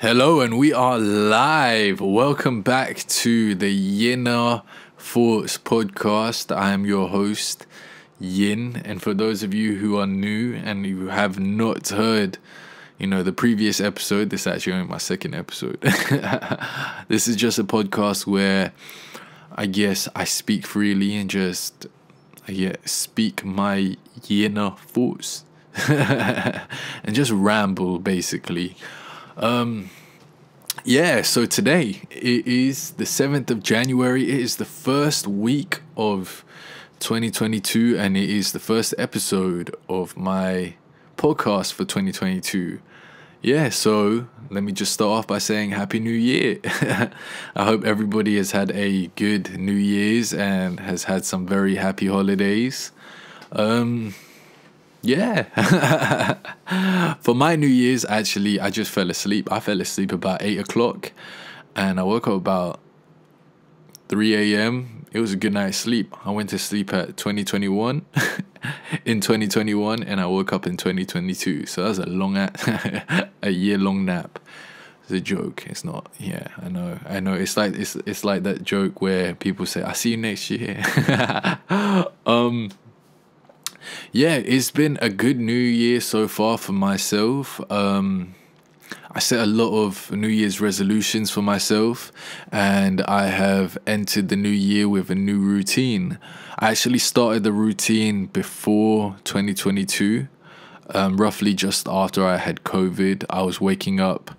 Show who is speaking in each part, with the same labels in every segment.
Speaker 1: Hello, and we are live. Welcome back to the Yinner Thoughts Podcast. I am your host, Yin. And for those of you who are new and who have not heard, the previous episode, this is actually only my second episode. This is just a podcast where I guess I speak freely and just speak my Yinner thoughts and just ramble, basically. So today it is the 7th of January. It is the first week of 2022 and it is the first episode of my podcast for 2022. So let me just start off by saying Happy New Year. I hope everybody has had a good New Year's and has had some very happy holidays. For my New Year's, actually, I just fell asleep. I fell asleep about 8 o'clock and I woke up about 3 a.m. It was a good night's sleep. I went to sleep at 2021 in 2021 and I woke up in 2022. So that was a year-long nap. It's a joke. It's not. Yeah, I know. It's like that joke where people say, "I'll see you next year." It's been a good New Year so far for myself. I set a lot of New Year's resolutions for myself and I have entered the new year with a new routine. I actually started the routine before 2022, roughly just after I had COVID. I was waking up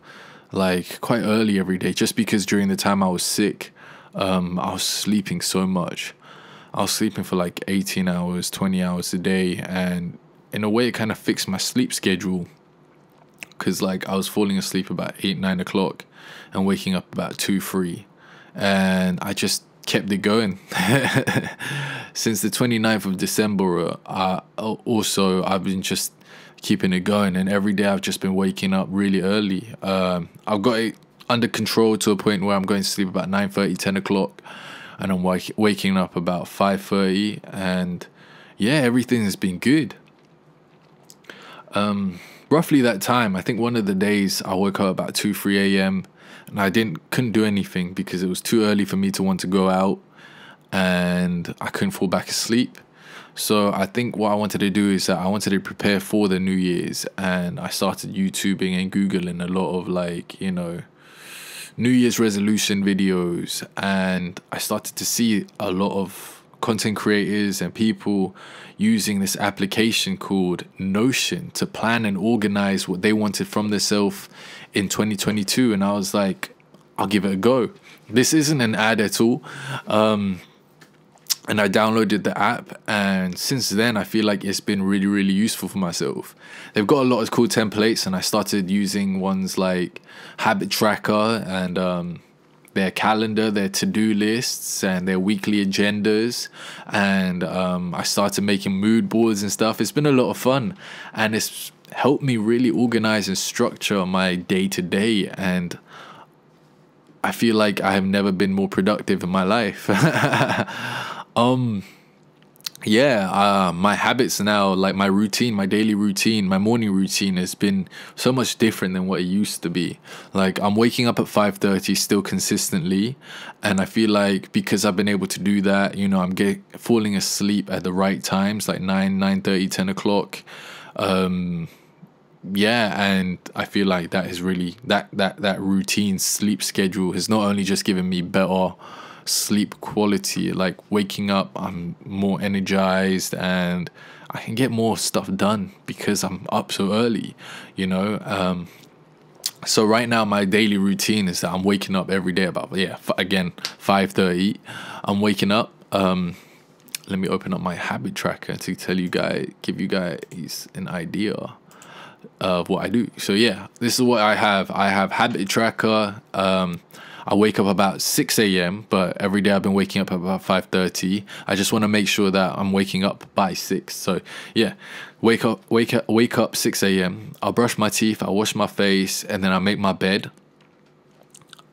Speaker 1: like quite early every day just because during the time I was sick, I was sleeping so much. I was sleeping for like 18 hours, 20 hours a day, and in a way it kind of fixed my sleep schedule because like I was falling asleep about 8, 9 o'clock and waking up about 2, 3, and I just kept it going. Since the 29th of December, I've been just keeping it going, and every day I've just been waking up really early. I've got it under control to a point where I'm going to sleep about 9:30, 10 o'clock. And I'm waking up about 5:30, and everything has been good. Roughly that time, I think one of the days I woke up about 2, 3 a.m. and I couldn't do anything because it was too early for me to want to go out, and I couldn't fall back asleep. So I think what I wanted to do is that I wanted to prepare for the New Year's, and I started YouTubing and Googling a lot of New Year's resolution videos, and I started to see a lot of content creators and people using this application called Notion to plan and organize what they wanted from themselves in 2022, and I was like, I'll give it a go. This isn't an ad at all. And I downloaded the app, and since then I feel like it's been really, really useful for myself. They've got a lot of cool templates, and I started using ones like Habit Tracker and their calendar, their to-do lists, and their weekly agendas. And I started making mood boards and stuff. It's been a lot of fun, and it's helped me really organize and structure my day-to-day, and I feel like I have never been more productive in my life. My habits now, like my routine, my daily routine, my morning routine has been so much different than what it used to be. Like I'm waking up at 5:30 still consistently, and I feel like because I've been able to do that, I'm falling asleep at the right times, like 9, 9:30, 10 o'clock. And I feel like that is really that routine sleep schedule has not only just given me better sleep quality, like waking up I'm more energized and I can get more stuff done because I'm up so early, so right now my daily routine is that I'm waking up every day about 5:30. I'm waking up. Let me open up my habit tracker to give you guys an idea of what I do. So this is what I have. I have habit tracker. I wake up about 6 a.m., but every day I've been waking up at about 5:30. I just want to make sure that I'm waking up by 6. So wake up 6 a.m. I'll brush my teeth, I'll wash my face, and then I'll make my bed.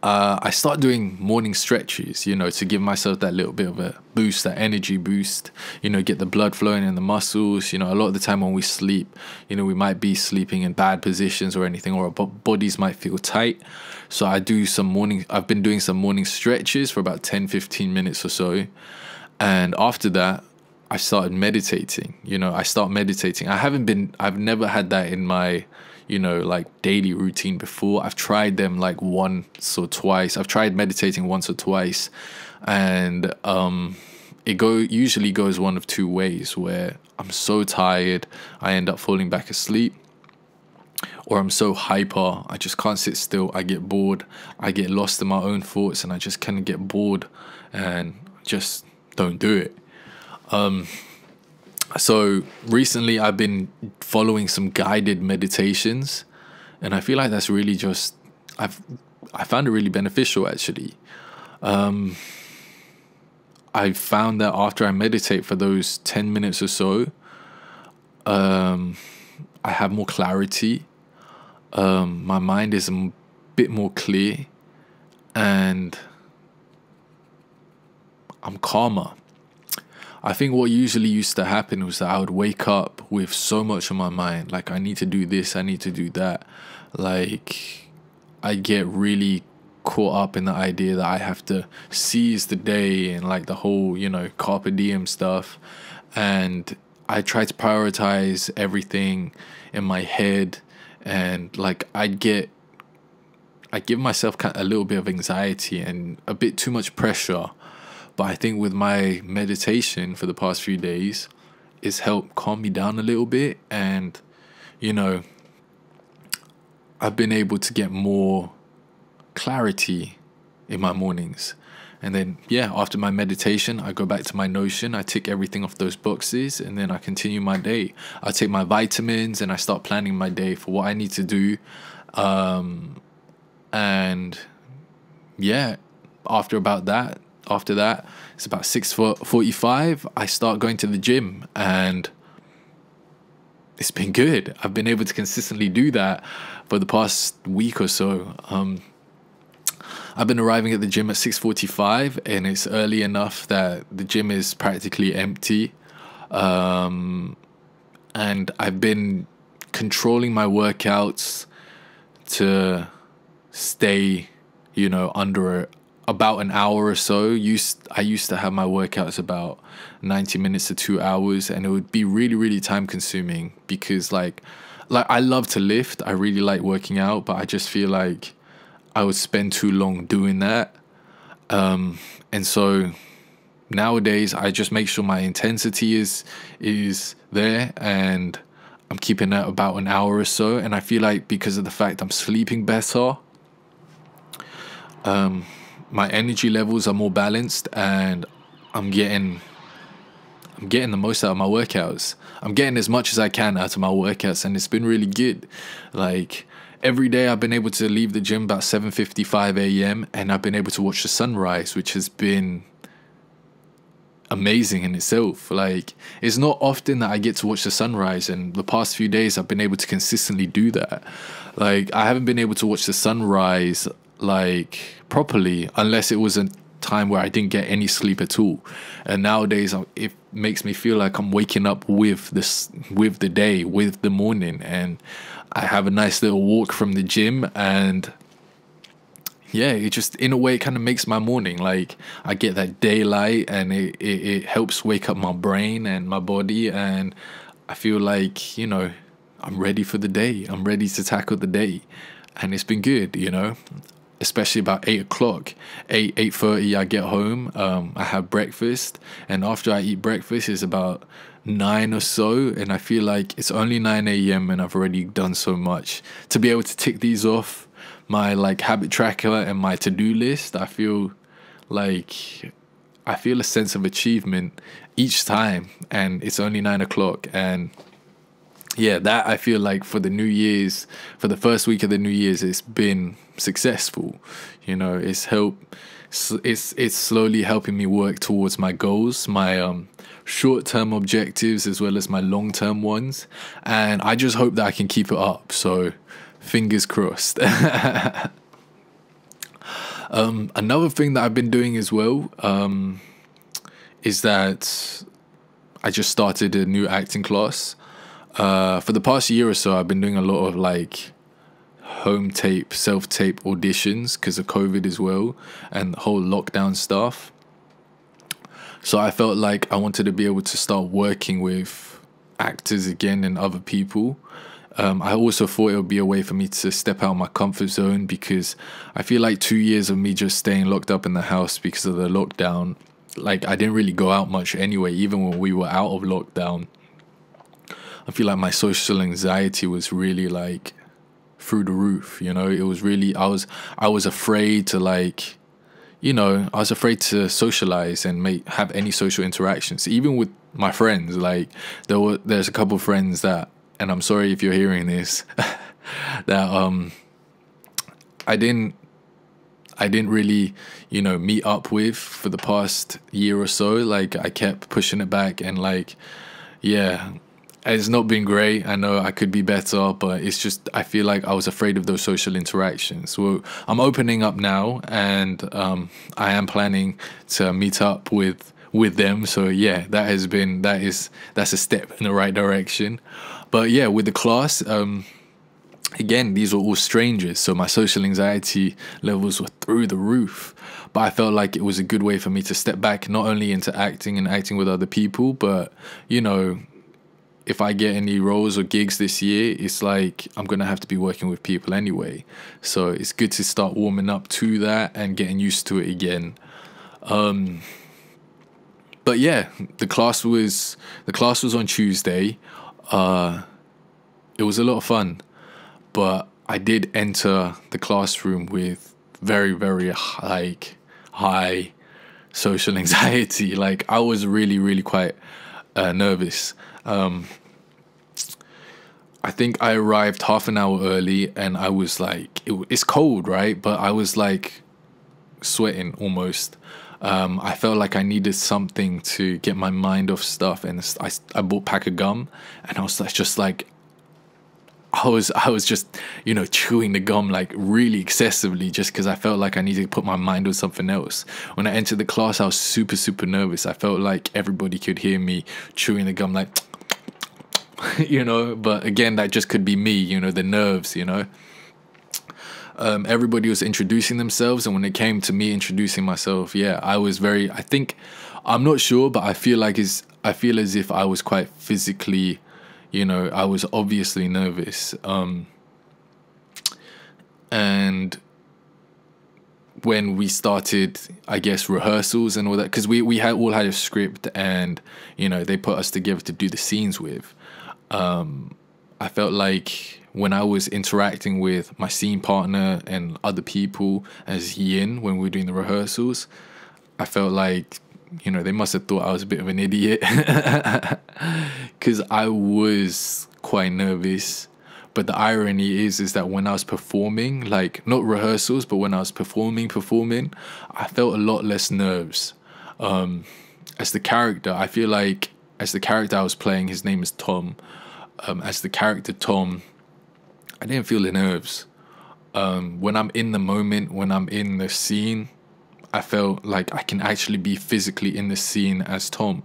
Speaker 1: I start doing morning stretches, to give myself that little bit of a boost, that energy boost, get the blood flowing in the muscles. A lot of the time when we sleep, we might be sleeping in bad positions or anything, or our bodies might feel tight. So I've been doing some morning stretches for about 10-15 minutes or so. And after that, I started meditating. I've never had that in my daily routine before. I've tried them like once or twice. I've tried meditating once or twice, and usually goes one of two ways, where I'm so tired I end up falling back asleep, or I'm so hyper I just can't sit still. I get bored, I get lost in my own thoughts, and I just kind of get bored and just don't do it. So recently I've been following some guided meditations, and I feel like that's really I found it really beneficial, actually. I found that after I meditate for those 10 minutes or so, I have more clarity. My mind is a bit more clear, and I'm calmer. I think what usually used to happen was that I would wake up with so much on my mind. Like, I need to do this, I need to do that. Like, I get really caught up in the idea that I have to seize the day and like the whole, carpe diem stuff. And I try to prioritize everything in my head. And like, I give myself a little bit of anxiety and a bit too much pressure. But I think with my meditation for the past few days, it's helped calm me down a little bit. And, I've been able to get more clarity in my mornings. And then, after my meditation, I go back to my Notion. I tick everything off those boxes, and then I continue my day. I take my vitamins and I start planning my day for what I need to do. After that, it's about 6:45. I start going to the gym, and it's been good. I've been able to consistently do that for the past week or so. I've been arriving at the gym at 6:45, and it's early enough that the gym is practically empty. And I've been controlling my workouts to stay, under about an hour or so. I used to have my workouts about 90 minutes to 2 hours, and it would be really, really time consuming because like I love to lift. I really like working out, but I just feel like I would spend too long doing that. And so nowadays I just make sure my intensity is there, and I'm keeping that about an hour or so. And I feel like because of the fact I'm sleeping better, my energy levels are more balanced, and I'm getting the most out of my workouts. I'm getting as much as I can out of my workouts, and it's been really good. Like, every day I've been able to leave the gym about 7:55 a.m. and I've been able to watch the sunrise, which has been amazing in itself. Like, it's not often that I get to watch the sunrise, and the past few days I've been able to consistently do that. Like, I haven't been able to watch the sunrise like properly unless it was a time where I didn't get any sleep at all. And nowadays it makes me feel like I'm waking up with the day, with the morning, and I have a nice little walk from the gym, and it just in a way kind of makes my morning. Like, I get that daylight, and it helps wake up my brain and my body, and I feel like I'm ready for the day. I'm ready to tackle the day, and it's been good. Especially about 8:30 I get home. I have breakfast, and after I eat breakfast it's about 9 or so, and I feel like it's only 9 a.m. and I've already done so much. To be able to tick these off my habit tracker and my to-do list, I feel a sense of achievement each time, and it's only 9 o'clock. And that I feel like for the first week of the New Year's, it's been successful. It's slowly helping me work towards my goals, my short-term objectives as well as my long-term ones, and I just hope that I can keep it up. So fingers crossed. Another thing that I've been doing as well is that I just started a new acting class. For the past year or so, I've been doing a lot of like home tape, self-tape auditions because of COVID as well and the whole lockdown stuff. So I felt like I wanted to be able to start working with actors again and other people. I also thought it would be a way for me to step out of my comfort zone, because I feel like 2 years of me just staying locked up in the house because of the lockdown, like I didn't really go out much anyway, even when we were out of lockdown. I feel like my social anxiety was really like through the roof, you know. It was really, I was afraid to like, you know, I was afraid to socialize and have any social interactions, even with my friends. Like there's a couple of friends that, and I'm sorry if you're hearing this, that I didn't really, you know, meet up with for the past year or so. Like I kept pushing it back, and like, yeah, it's not been great. I know I could be better, but it's just, I feel like I was afraid of those social interactions. Well, I'm opening up now, and I am planning to meet up with them. So yeah, that's a step in the right direction. But yeah, with the class, again, these were all strangers, so my social anxiety levels were through the roof. But I felt like it was a good way for me to step back, not only into acting and acting with other people, but, you know, if I get any roles or gigs this year, it's like I'm going to have to be working with people anyway. So it's good to start warming up to that and getting used to it again. But yeah, the class was on Tuesday. It was a lot of fun, but I did enter the classroom with very, very like high social anxiety. Like I was really, really quite nervous. I think I arrived half an hour early, and I was like, it's cold, right? But I was like sweating almost. I felt like I needed something to get my mind off stuff, and I bought a pack of gum, and I was just like, I was just, you know, chewing the gum like really excessively, just because I felt like I needed to put my mind on something else. When I entered the class, I was super, super nervous. I felt like everybody could hear me chewing the gum, like, you know. But again, that just could be me, you know, the nerves, you know. Everybody was introducing themselves, and when it came to me introducing myself, yeah, I was very, I think, I'm not sure, but I feel as if I was quite physically, you know, I was obviously nervous. And when we started, I guess, rehearsals and all that, because we all had a script, and, you know, they put us together to do the scenes with. I felt like when I was interacting with my scene partner and other people as Yin, when we were doing the rehearsals, I felt like, you know, they must have thought I was a bit of an idiot, because I was quite nervous. But the irony is that when I was performing, like not rehearsals, but when I was performing, I felt a lot less nerves. As the character, I feel like as the character I was playing, his name is Tom. As the character Tom, I didn't feel the nerves. When I'm in the moment, when I'm in the scene, I felt like I can actually be physically in the scene as Tom.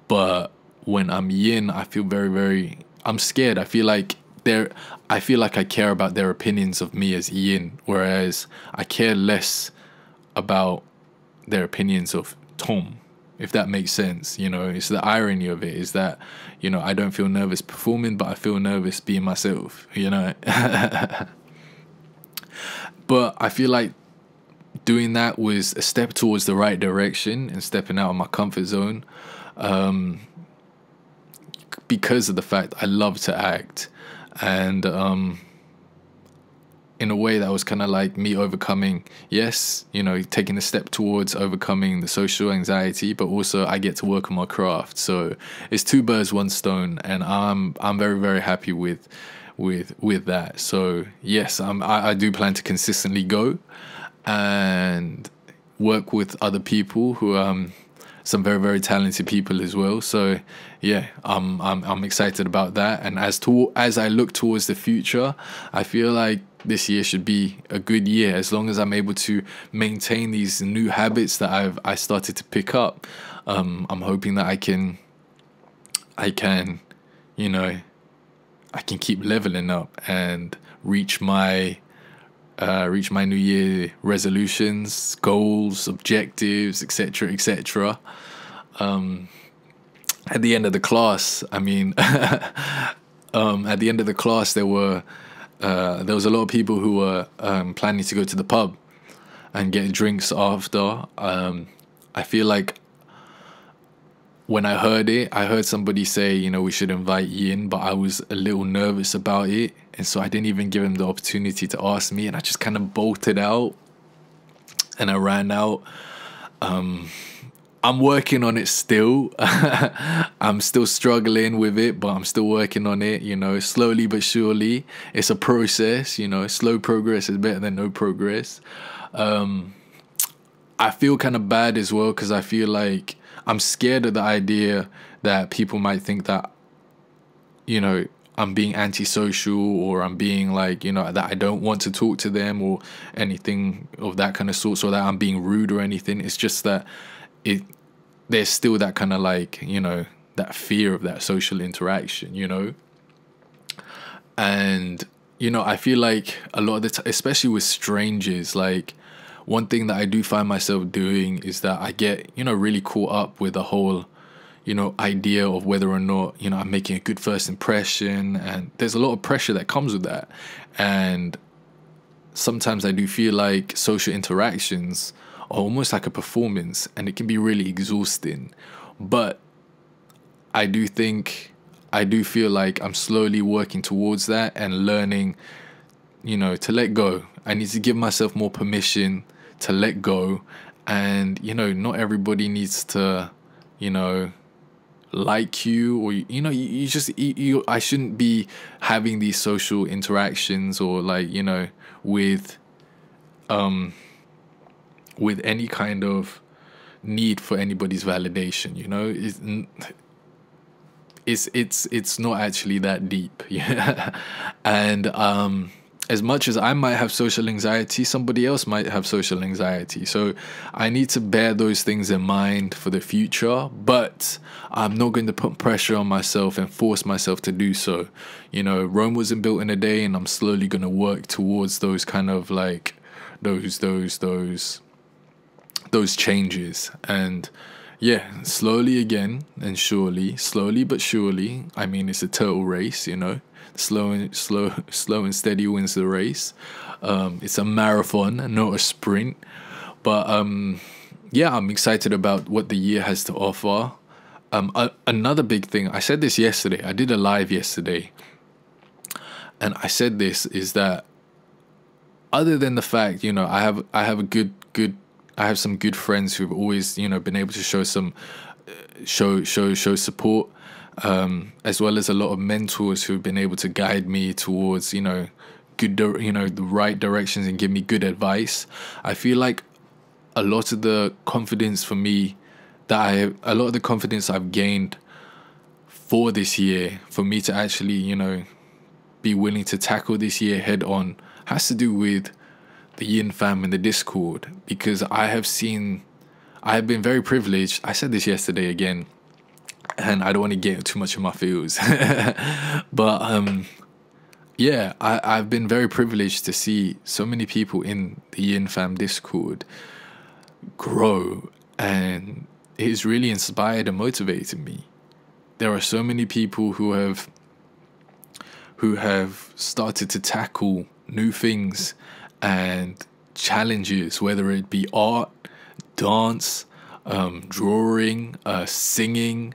Speaker 1: But when I'm Yin, I feel very, very, I'm scared. I feel like I care about their opinions of me as Yin, whereas I care less about their opinions of Tom, if that makes sense. You know, it's the irony of it is that, you know, I don't feel nervous performing, but I feel nervous being myself, you know. But I feel like doing that was a step towards the right direction and stepping out of my comfort zone, because of the fact I love to act. And in a way that was kind of like me overcoming, yes, you know, taking a step towards overcoming the social anxiety, but also I get to work on my craft. So it's two birds, one stone, and I'm very, very happy with that. So yes, I do plan to consistently go and work with other people who some very, very talented people as well. So yeah, I'm excited about that. And as I look towards the future, I feel like this year should be a good year as long as I'm able to maintain these new habits that I started to pick up. I'm hoping that I can, you know, I can keep leveling up and reach my New Year resolutions, goals, objectives, etc., etc. At the end of the class, I mean, at the end of the class, there was a lot of people who were planning to go to the pub and get drinks after. I feel like when I heard somebody say, you know, we should invite Yin, but I was a little nervous about it. And so I didn't even give him the opportunity to ask me. And I just kind of bolted out and I ran out. I'm working on it still. I'm still struggling with it, but I'm still working on it, you know, slowly but surely. It's a process, you know, slow progress is better than no progress. I feel kind of bad as well because I feel like I'm scared of the idea that people might think that, you know, I'm being antisocial or I'm being like, you know, that I don't want to talk to them or anything of that kind of sort, so that I'm being rude or anything. It's just that there's still that kind of like, you know, that fear of that social interaction, you know. And, you know, I feel like a lot of the time, especially with strangers, like, one thing that I do find myself doing is that I get, you know, really caught up with the whole, you know, idea of whether or not, you know, I'm making a good first impression. And there's a lot of pressure that comes with that. And sometimes I do feel like social interactions are almost like a performance and it can be really exhausting. But I do feel like I'm slowly working towards that and learning, you know, to let go. I need to give myself more permission to let go. And, you know, not everybody needs to, you know, like you, or, you know, I shouldn't be having these social interactions or like, you know, with any kind of need for anybody's validation, you know. It's not actually that deep. Yeah. And as much as I might have social anxiety, somebody else might have social anxiety. So I need to bear those things in mind for the future, but I'm not going to put pressure on myself and force myself to do so. You know, Rome wasn't built in a day, and I'm slowly going to work towards those kind of like those changes. And yeah, slowly again and surely, slowly but surely. I mean, it's a turtle race, you know. Slow and steady wins the race. It's a marathon, not a sprint. But yeah, I'm excited about what the year has to offer. Another big thing, I said this yesterday. I did a live yesterday, and I said this is that other than the fact, you know, I have some good friends who've always, you know, been able to show some show support. As well as a lot of mentors who've been able to guide me towards, you know, the right directions and give me good advice. I feel like a lot of the confidence for me a lot of the confidence I've gained for this year, for me to actually, you know, be willing to tackle this year head on, has to do with the Yin Fam and the Discord, because I have been very privileged. I said this yesterday again, and I don't want to get too much of my feels. But yeah, I've been very privileged to see so many people in the Yin Fam Discord grow, and it has really inspired and motivated me. There are so many people who have started to tackle new things and challenges, whether it be art, dance, drawing, singing,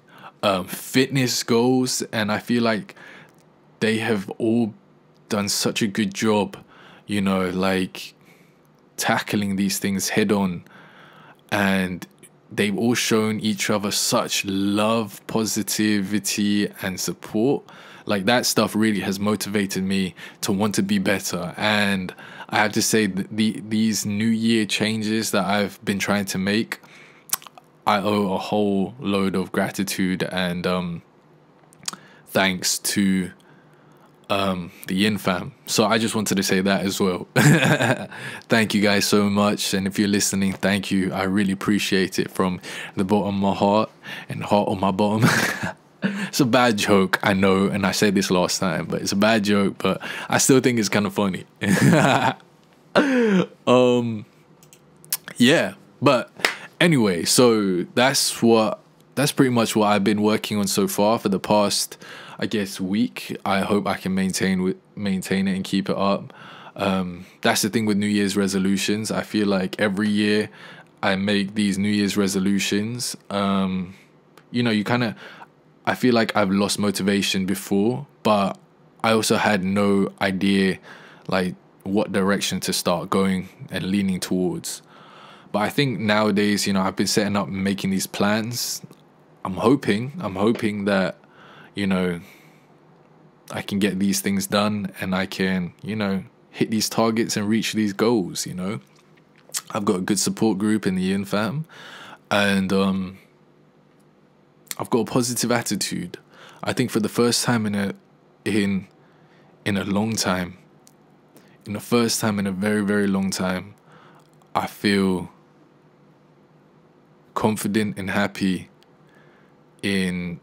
Speaker 1: fitness goals, and I feel like they have all done such a good job, you know, like tackling these things head on, and they've all shown each other such love, positivity, and support. Like, that stuff really has motivated me to want to be better. And I have to say that these New Year changes that I've been trying to make, I owe a whole load of gratitude and thanks to the Yin Fam. So I just wanted to say that as well. Thank you guys so much, and if you're listening, thank you. I really appreciate it from the bottom of my heart and heart on my bottom. It's a bad joke, I know, and I said this last time, but it's a bad joke, but I still think it's kind of funny. Yeah, but anyway, so that's pretty much what I've been working on so far for the past, I guess, week. I hope I can maintain it and keep it up. That's the thing with New Year's resolutions. I feel like every year I make these New Year's resolutions. I feel like I've lost motivation before, but I also had no idea like what direction to start going and leaning towards. But I think nowadays, I've been setting up and making these plans. I'm hoping that, I can get these things done and I can, hit these targets and reach these goals, I've got a good support group in the Yin Fam, and I've got a positive attitude. I think for the first time in a long time, in the first time in a very, very long time, I feel confident and happy in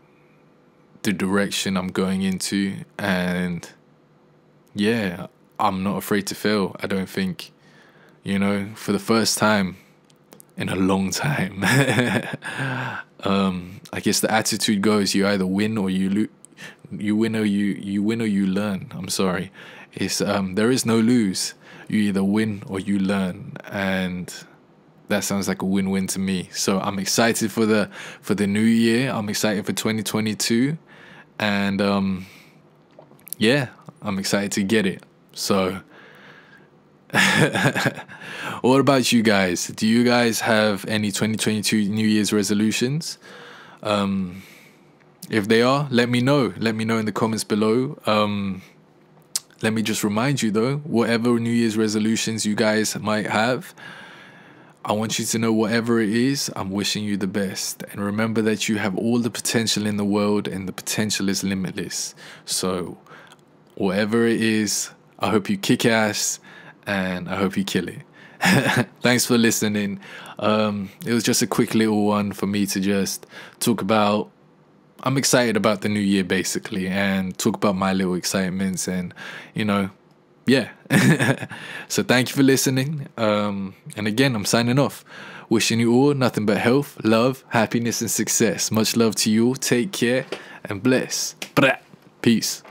Speaker 1: the direction I'm going into, and yeah, I'm not afraid to fail. I don't think, for the first time in a long time. I guess the attitude goes, you either win or you lose. You win or you learn. I'm sorry. It's there is no lose. You either win or you learn, and that sounds like a win-win to me. So I'm excited for the new year. I'm excited for 2022, and yeah, I'm excited to get it. So what about you guys? Do you guys have any 2022 New Year's resolutions? If they are, let me know. Let me know in the comments below. Let me just remind you though, whatever New Year's resolutions you guys might have, I want you to know whatever it is, I'm wishing you the best. And remember that you have all the potential in the world, and the potential is limitless. So whatever it is, I hope you kick ass and I hope you kill it. Thanks for listening. It was just a quick little one for me to just talk about. I'm excited about the new year basically, and talk about my little excitements, and yeah. So thank you for listening. And again, I'm signing off. Wishing you all nothing but health, love, happiness, and success. Much love to you all. Take care and bless. Peace.